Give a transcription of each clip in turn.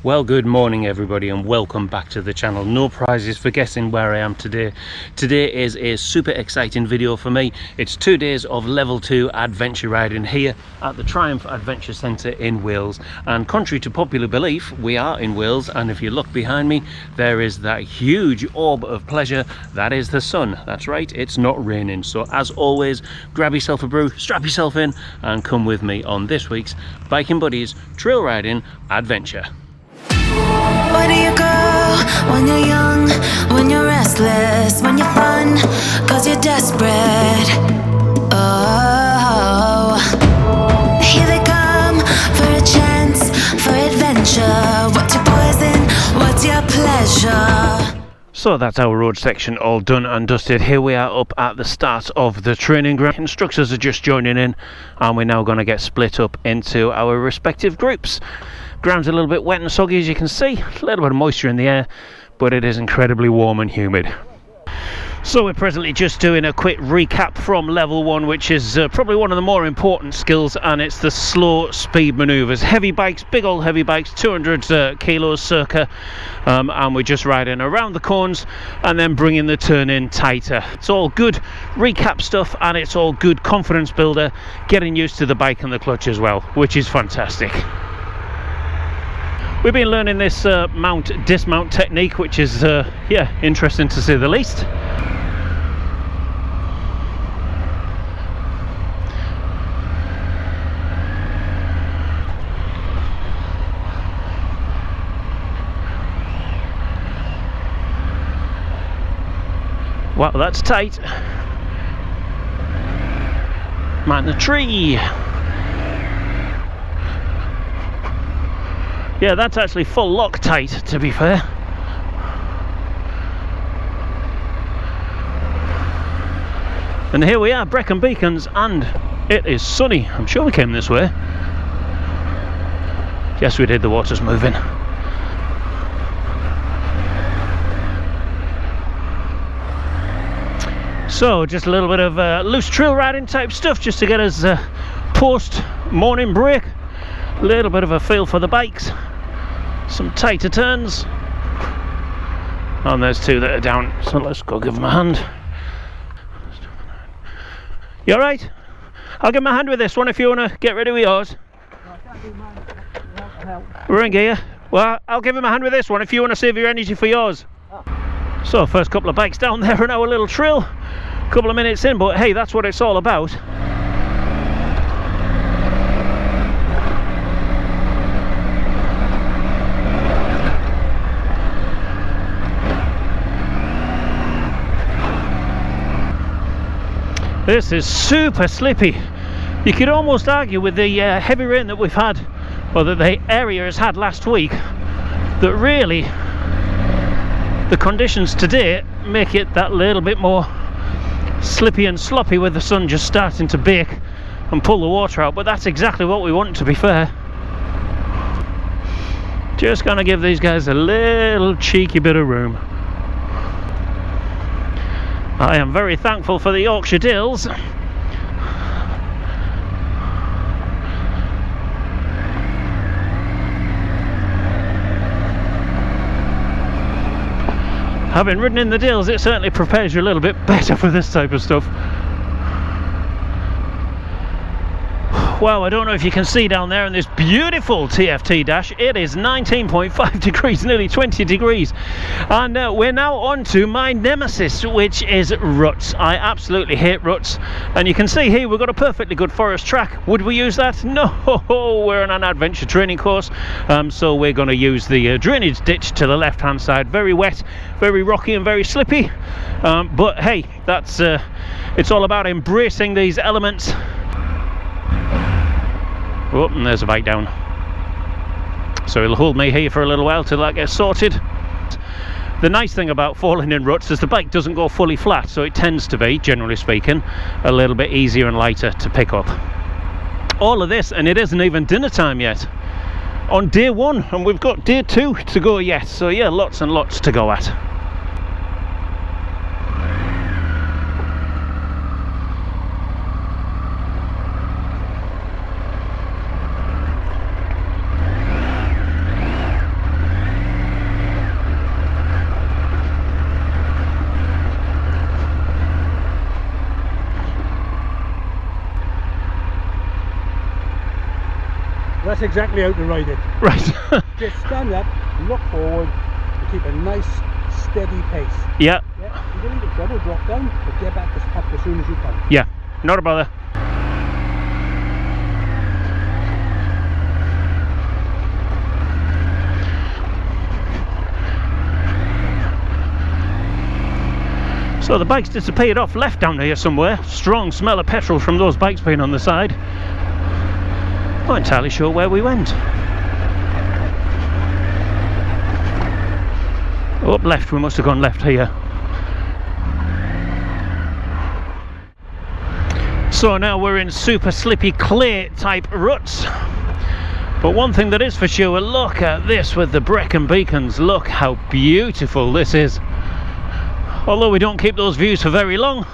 Well, good morning everybody and welcome back to the channel. No prizes for guessing where I am today. Today is a super exciting video for me. It's 2 days of level 2 adventure riding here at the Triumph Adventure Centre in Wales. And contrary to popular belief, we are in Wales, and if you look behind me, there is that huge orb of pleasure. That is the sun. That's right, it's not raining. So as always, grab yourself a brew, strap yourself in and come with me on this week's Biking Buddies Trail Riding Adventure. Where do you go when you're young, when you're restless, when you're fun, cause you're desperate? Oh, here they come for a chance, for adventure. What's your poison, what's your pleasure? So that's our road section all done and dusted. Here we are up at the start of the training ground. Instructors are just joining in and we're now going to get split up into our respective groups. Ground's a little bit wet and soggy, as you can see, a little bit of moisture in the air, but it is incredibly warm and humid. So we're presently just doing a quick recap from level 1, which is probably one of the more important skills, and it's the slow speed maneuvers. Heavy bikes, big old heavy bikes, 200 kilos circa, and we're just riding around the cones and then bringing the turn in tighter. It's all good recap stuff and it's all good confidence builder, getting used to the bike and the clutch as well, which is fantastic. We've been learning this dismount technique, which is yeah, interesting to say the least. Wow, that's tight. Man, the tree. Yeah, that's actually full lock tight, to be fair. And here we are, Brecon Beacons, and it is sunny. I'm sure we came this way. Yes, we did, the water's moving. So, just a little bit of loose trail riding type stuff, just to get us post morning break. A little bit of a feel for the bikes. Some tighter turns, and there's two that are down, so let's go give them a hand. You alright? I'll give them a hand with this one if you want to get ready with yours. We're in gear. Well, I'll give him a hand with this one if you want to save your energy for yours. So first couple of bikes down there in our little trail, a couple of minutes in, but hey, that's what it's all about. This is super slippy. You could almost argue with the heavy rain that we've had, or that the area has had last week, that really the conditions today make it that little bit more slippy and sloppy, with the sun just starting to bake and pull the water out. But that's exactly what we want, to be fair. Just gonna give these guys a little cheeky bit of room. I am very thankful for the Yorkshire Dales. Having ridden in the Dales, it certainly prepares you a little bit better for this type of stuff. Wow, I don't know if you can see down there in this beautiful TFT dash, it is 19.5 degrees, nearly 20 degrees. And we're now on to my nemesis, which is ruts. I absolutely hate ruts. And you can see here we've got a perfectly good forest track. Would we use that? No, we're on an adventure training course. So we're going to use the drainage ditch to the left hand side. Very wet, very rocky and very slippy. But hey, that's it's all about embracing these elements. Oh, and there's a bike down. So it'll hold me here for a little while till that gets sorted. The nice thing about falling in ruts is the bike doesn't go fully flat, so it tends to be, generally speaking, a little bit easier and lighter to pick up. All of this, and it isn't even dinner time yet, on day 1, and we've got day 2 to go yet. So yeah, lots and lots to go at. exactly how to ride it. Right. Just stand up, look forward, and keep a nice, steady pace. Yeah. Yeah, you don't need to double drop down, but get back up as soon as you can. Yeah. Not a bother. So the bikes disappeared off left down here somewhere. Strong smell of petrol from those bikes being on the side. Not entirely sure where we went. Up left, we must have gone left here. So now we're in super slippy clay type ruts. But one thing that is for sure, look at this with the Brecon beacons. Look how beautiful this is. Although we don't keep those views for very long,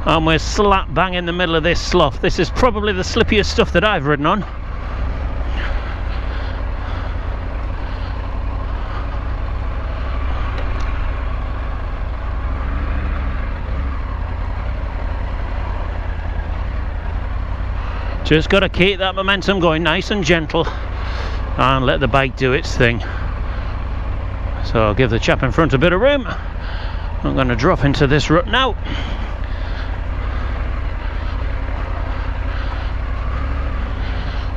and we're slap bang in the middle of this slough. This is probably the slippiest stuff that I've ridden on. Just got to keep that momentum going nice and gentle and let the bike do its thing. So I'll give the chap in front a bit of room. I'm going to drop into this rut now.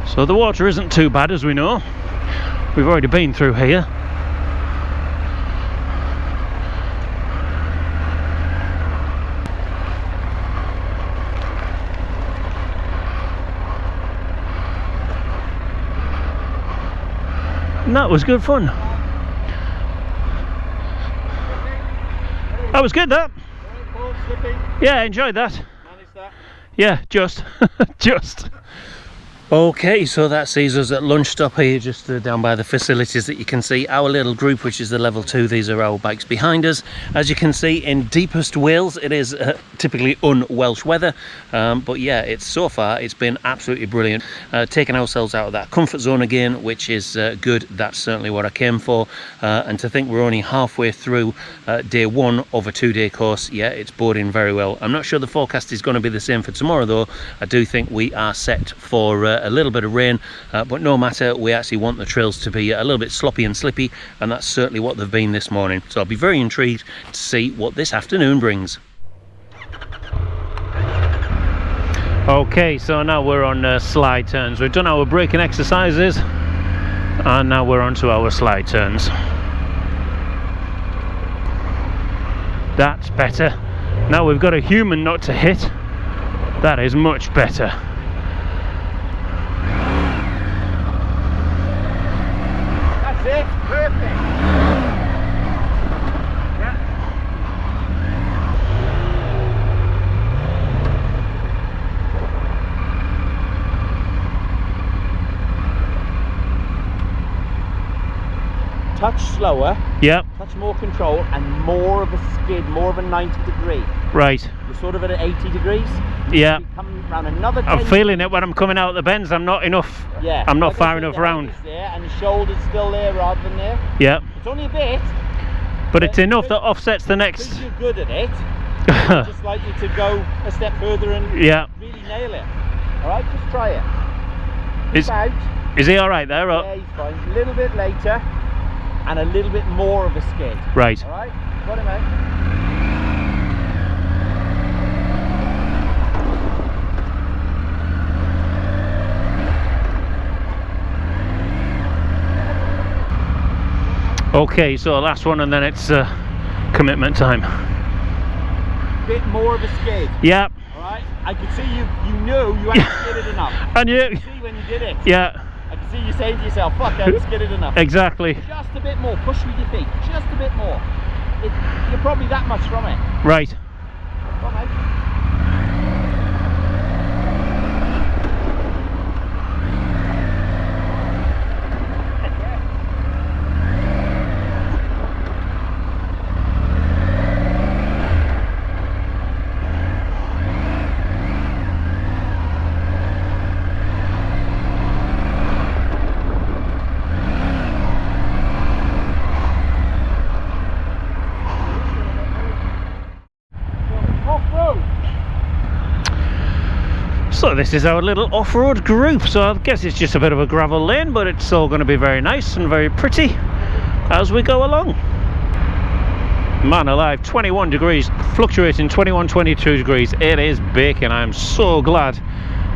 So the water isn't too bad, as we know. We've already been through here. And that was good fun. That was good, that. Yeah, I enjoyed that. Manage that. Yeah, just. Just. Okay, so that sees us at lunch stop here, just down by the facilities that you can see. Our little group, which is the level 2, these are our bikes behind us. As you can see, in deepest Wales, it is typically un-Welsh weather. But yeah, it's been absolutely brilliant. Taking ourselves out of that comfort zone again, which is good. That's certainly what I came for. And to think we're only halfway through day 1 of a 2-day course, yeah, it's boding very well. I'm not sure the forecast is going to be the same for tomorrow, though. I do think we are set for a little bit of rain, but no matter, we actually want the trails to be a little bit sloppy and slippy, and that's certainly what they've been this morning. So I'll be very intrigued to see what this afternoon brings. Okay, so now we're on Sly Turns. We've done our braking exercises and now we're on to our Sly Turns. That's better. Now we've got a human not to hit. That is much better. It's perfect. Yeah. Touch slower. Yep. Touch more control and more of a skid, more of a 90 degree. Right. You're sort of at 80 degrees. Yeah. Come around another 10 I'm feeling it when I'm coming out of the bends. I'm not enough. Yeah. I'm not like far enough round. There and the shoulder's still there rather than there. Yeah. It's only a bit. But it's enough that offsets the next. Since you're good at it, I'd just like you to go a step further and really nail it. Alright, just try it. Is he alright there? Or? Yeah, he's fine. A little bit later and a little bit more of a skid. Right. Alright, got him out. Okay, so last one and then it's commitment time. Bit more of a skid. Yeah. Alright, I could see you knew you hadn't skidded enough. And you? I could see when you did it. Yeah. I could see you saying to yourself, fuck, I haven't skidded enough. Exactly. Just a bit more, push with your feet, just a bit more. You're probably that much from it. Right. Come on, mate. Off road. this is our little off-road group, so I guess it's just a bit of a gravel lane, but it's all going to be very nice and very pretty as we go along. Man alive, 21 degrees, fluctuating 21, 22 degrees. It is baking. I'm so glad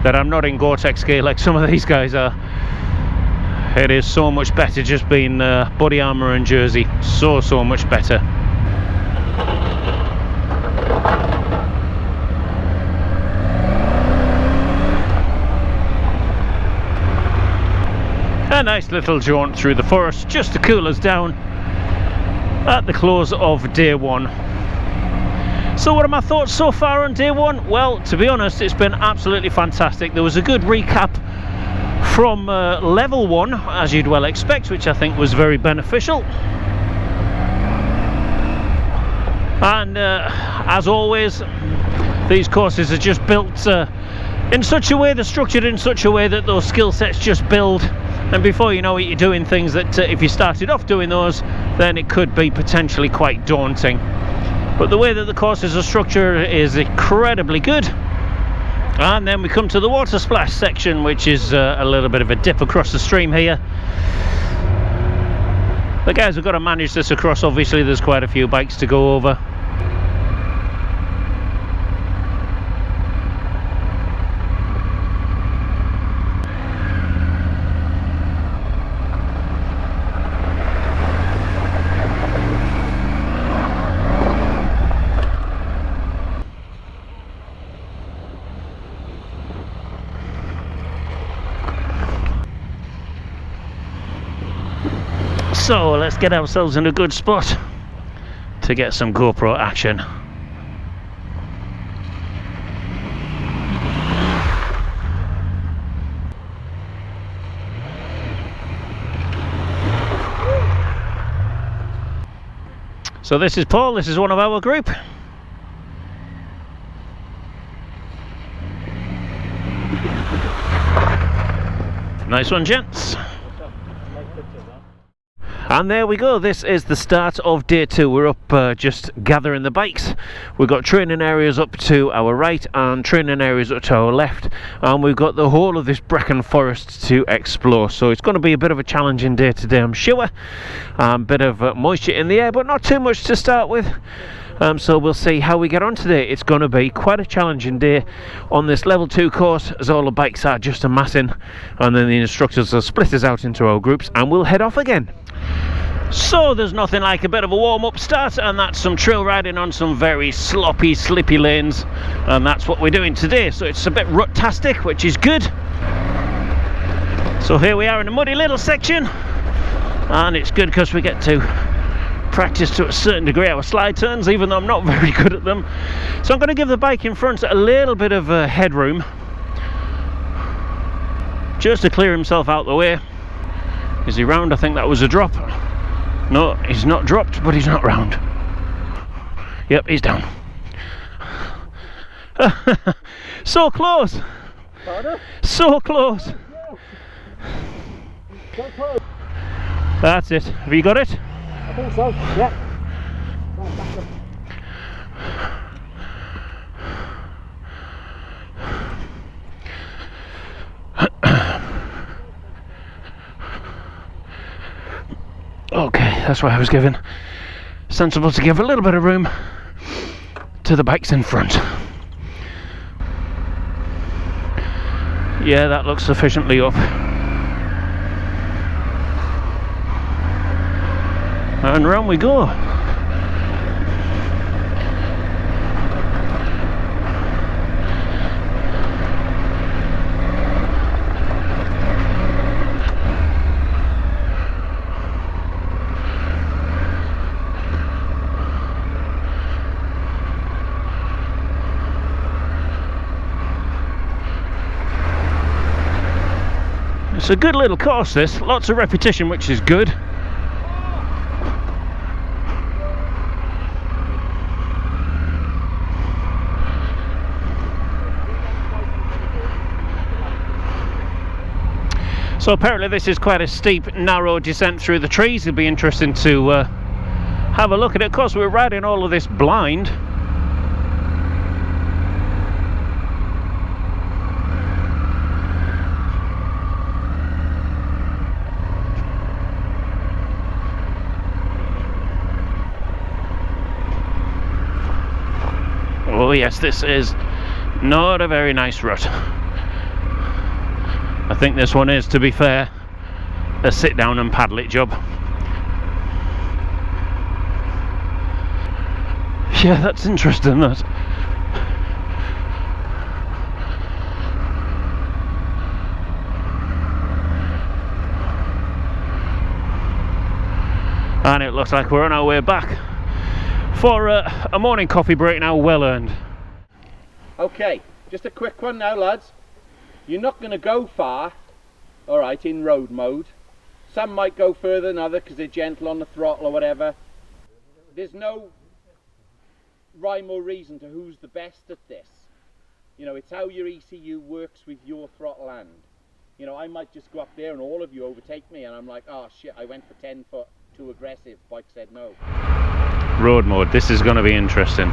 that I'm not in Gore-Tex gear like some of these guys are. It is so much better just being body armour and jersey. So much better. A nice little jaunt through the forest just to cool us down at the close of day one. So what are my thoughts so far on day one? Well, to be honest, it's been absolutely fantastic. There was a good recap from level 1, as you'd well expect, which I think was very beneficial. And as always, these courses are just built in such a way, they're structured in such a way that those skill sets just build, and before you know it, you're doing things that if you started off doing those, then it could be potentially quite daunting. But the way that the courses are structured is incredibly good. And then we come to the water splash section, which is a little bit of a dip across the stream here. The guys have got to manage this across. Obviously there's quite a few bikes to go over. So let's get ourselves in a good spot to get some GoPro action. So this is Paul, this is one of our group. Nice one, gents. And there we go, this is the start of day 2. We're up just gathering the bikes. We've got training areas up to our right and training areas up to our left, and we've got the whole of this Brecon forest to explore. So it's going to be a bit of a challenging day today, I'm sure. Bit of moisture in the air, but not too much to start with. So we'll see how we get on today. It's going to be quite a challenging day on this level 2 course, as all the bikes are just amassing, and then the instructors will split us out into our groups and we'll head off again. So there's nothing like a bit of a warm-up start, and that's some trail riding on some very sloppy, slippy lanes, and that's what we're doing today. So it's a bit rut-tastic, which is good. So here we are in a muddy little section, and it's good because we get to practice to a certain degree our slide turns, even though I'm not very good at them. So I'm going to give the bike in front a little bit of headroom just to clear himself out the way. Is he round? I think that was a drop. No, he's not dropped, but he's not round. Yep, he's down. So close. Pardon? So close. So close. That's it. Have you got it? I think so, yeah. Okay, that's why I was given. Sensible to give a little bit of room to the bikes in front. Yeah, that looks sufficiently up. And round we go. It's a good little course this, lots of repetition, which is good. So apparently this is quite a steep, narrow descent through the trees. It'll be interesting to have a look at it. Of course, we're riding all of this blind. Oh yes, this is not a very nice rut. I think this one is, to be fair, a sit down and paddle it job. Yeah, that's interesting, that. And it looks like we're on our way back for a morning coffee break now, well earned. Okay, just a quick one now, lads. You're not going to go far, alright, in road mode. Some might go further than others because they're gentle on the throttle or whatever. There's no rhyme or reason to who's the best at this. You know, it's how your ECU works with your throttle hand. You know, I might just go up there and all of you overtake me and I'm like, oh shit, I went for 10 foot too aggressive. Bike said no. Road mode, this is going to be interesting.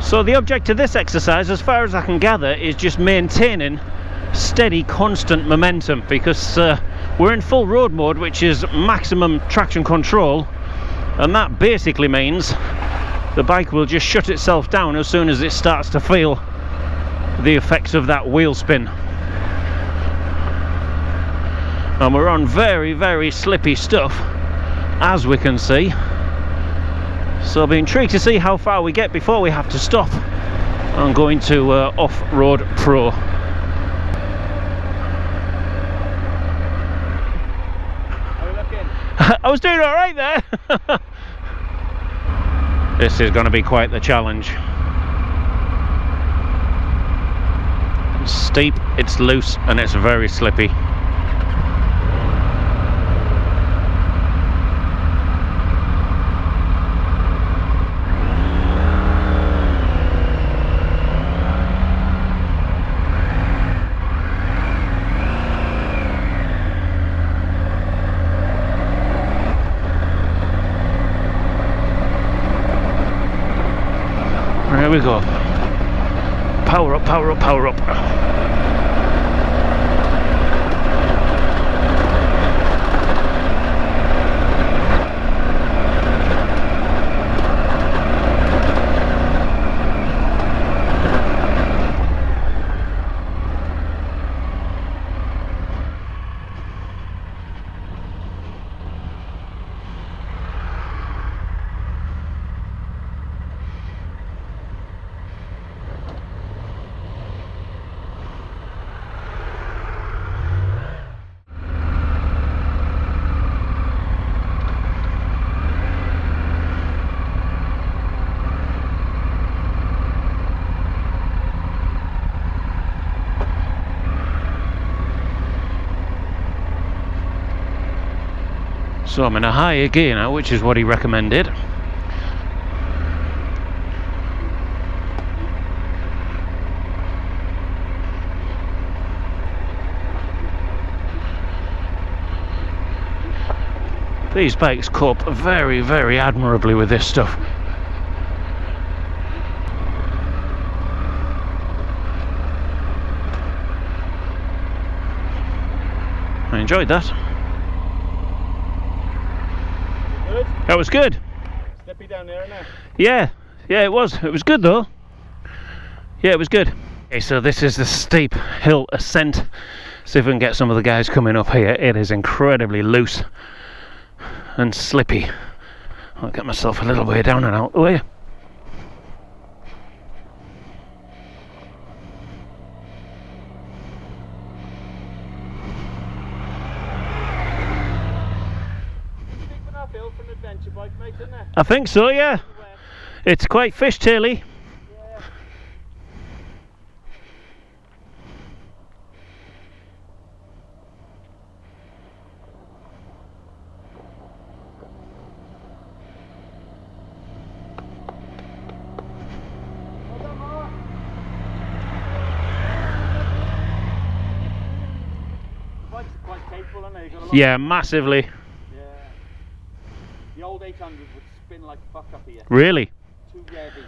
So the object of this exercise, as far as I can gather, is just maintaining steady, constant momentum, because we're in full road mode, which is maximum traction control, and that basically means the bike will just shut itself down as soon as it starts to feel the effects of that wheel spin. And we're on very, very slippy stuff, as we can see. So I'll be intrigued to see how far we get before we have to stop and go into Off-Road Pro. How are you looking? I was doing alright there. This is going to be quite the challenge. It's steep, it's loose, and it's very slippy. There we go. Power up, power up, power up. So I'm in a higher gear now, which is what he recommended. These bikes cope very, very admirably with this stuff. I enjoyed that. Good? That was good. Slippy down there, isn't it? Yeah, it was. It was good though. Yeah, it was good. Okay, so this is the steep hill ascent. See if we can get some of the guys coming up here. It is incredibly loose and slippy. I'll get myself a little way down and out the way. Bike, mate, isn't it? I think so, yeah. It's quite fishtaily. Yeah. The bike's quite capable, isn't it? Got a lot Yeah, massively. The old 800 would spin like fuck up here. Really? Too heavy.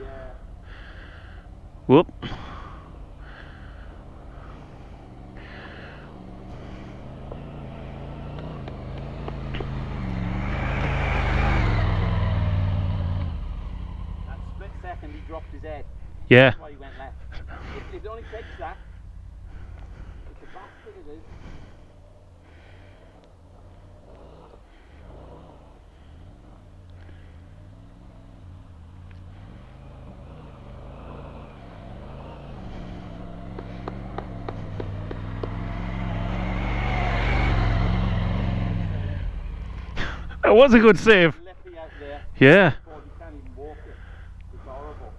Yeah. Whoop. That split second he dropped his head. Yeah. That's why he went left. It only takes that. It's a bastard it is. That was a good save. Lippy out there. Yeah. Oh, you can't even walk it. It's horrible.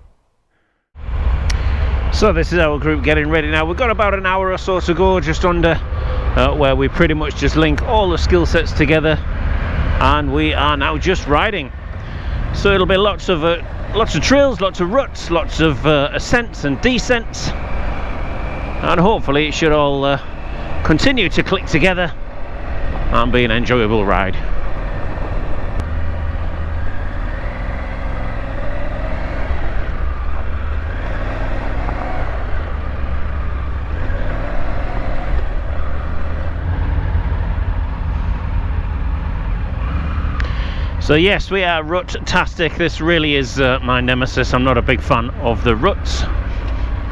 So this is our group getting ready now. We've got about an hour or so to go, just under, where we pretty much just link all the skill sets together, and we are now just riding. So it'll be lots of trails, lots of ruts, lots of ascents and descents, and hopefully it should all continue to click together and be an enjoyable ride. So yes, we are rut-tastic. This really is my nemesis. I'm not a big fan of the ruts,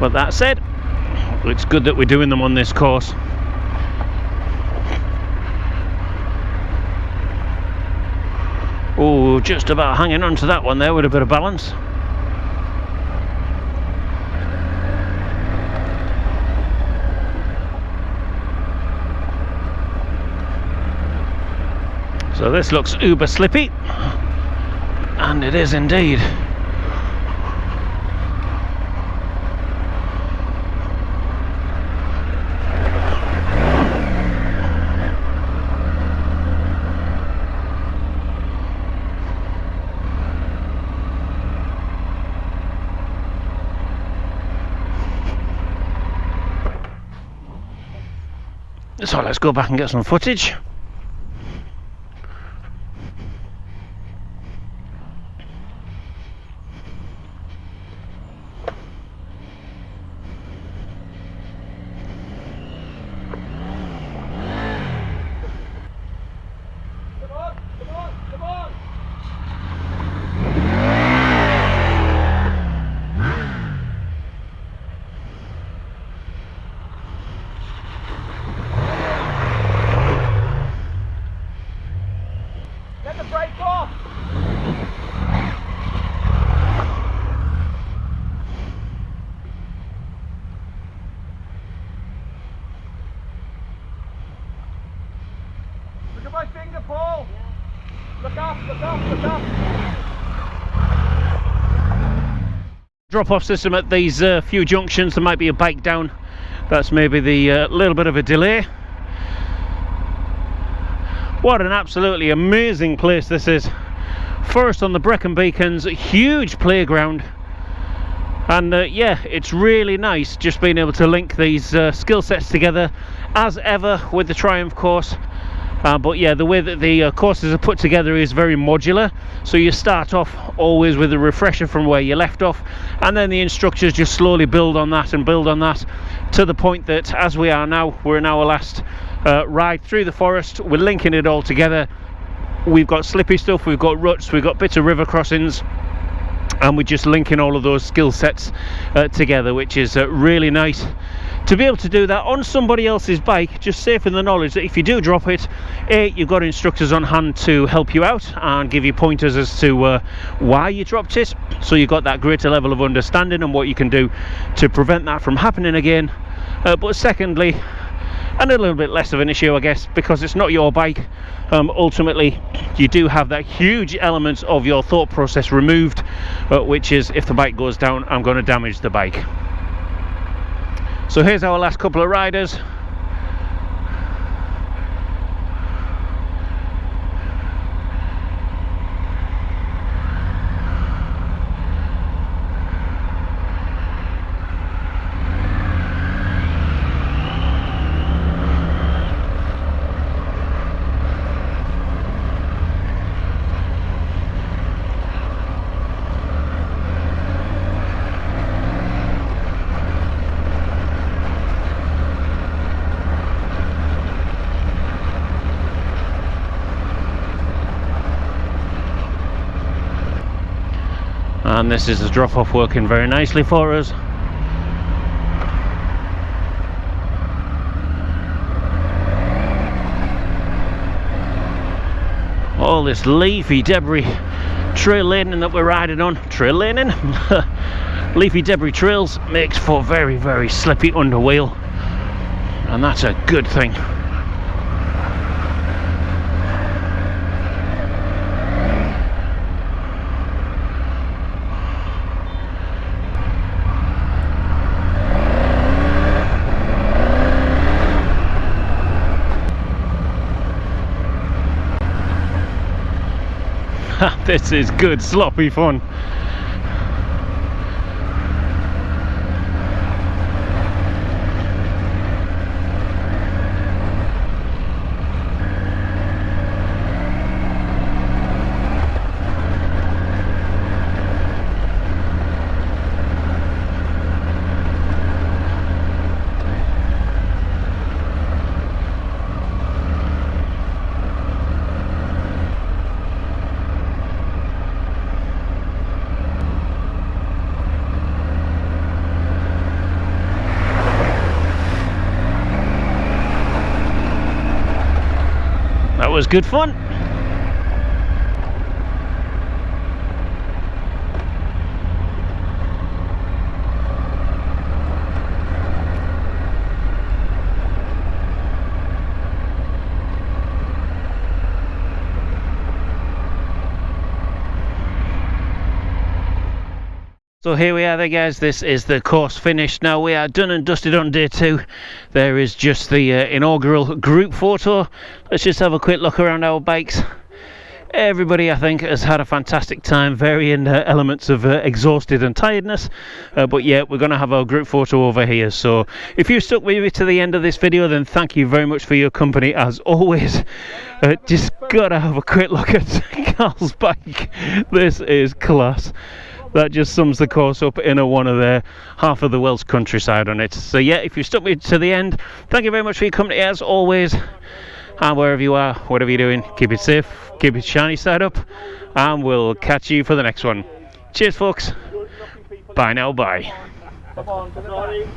but that said, it's good that we're doing them on this course. Oh, just about hanging on to that one there with a bit of balance. So this looks uber slippy, and it is indeed. So let's go back and get some footage. My finger, Paul! Look up, look up, look up! Drop-off system at these few junctions. There might be a bike down. That's maybe the little bit of a delay. What an absolutely amazing place this is. Forest on the Brecon Beacons, huge playground. And yeah, it's really nice just being able to link these skill sets together, as ever with the Triumph course. But yeah, the way that the courses are put together is very modular, so you start off always with a refresher from where you left off, and then the instructors just slowly build on that and build on that, to the point that as we are now, we're in our last ride through the forest. We're linking it all together. We've got slippy stuff, we've got ruts, we've got bits of river crossings, and we're just linking all of those skill sets together, which is really nice to be able to do that on somebody else's bike, just safe in the knowledge that if you do drop it, you've got instructors on hand to help you out and give you pointers as to why you dropped it, so you've got that greater level of understanding and what you can do to prevent that from happening again. But secondly, and a little bit less of an issue, I guess, because it's not your bike. Ultimately, you do have that huge element of your thought process removed, which is, if the bike goes down, I'm going to damage the bike. So here's our last couple of riders. And this is the drop off working very nicely for us. All this leafy debris trail laning that we're riding on, leafy debris trails makes for very, very slippy underwheel, and that's a good thing. This is good sloppy fun. That was good fun. So here we are there, guys. This is the course finished. Now we are done and dusted on day 2. There is just the inaugural group photo. Let's just have a quick look around our bikes. Everybody, I think, has had a fantastic time, varying elements of exhausted and tiredness, but yeah, we're going to have our group photo over here. So if you stuck with me to the end of this video, then thank you very much for your company as always. Just gotta have a quick look at Carl's bike. This is class. That just sums the course up in a one of their half of the Welsh countryside on it. So yeah, if you stuck me to the end, thank you very much for your company as always. And wherever you are, whatever you're doing, keep it safe, keep it shiny side up, and we'll catch you for the next one. Cheers, folks. Bye now, bye. Come on, sorry.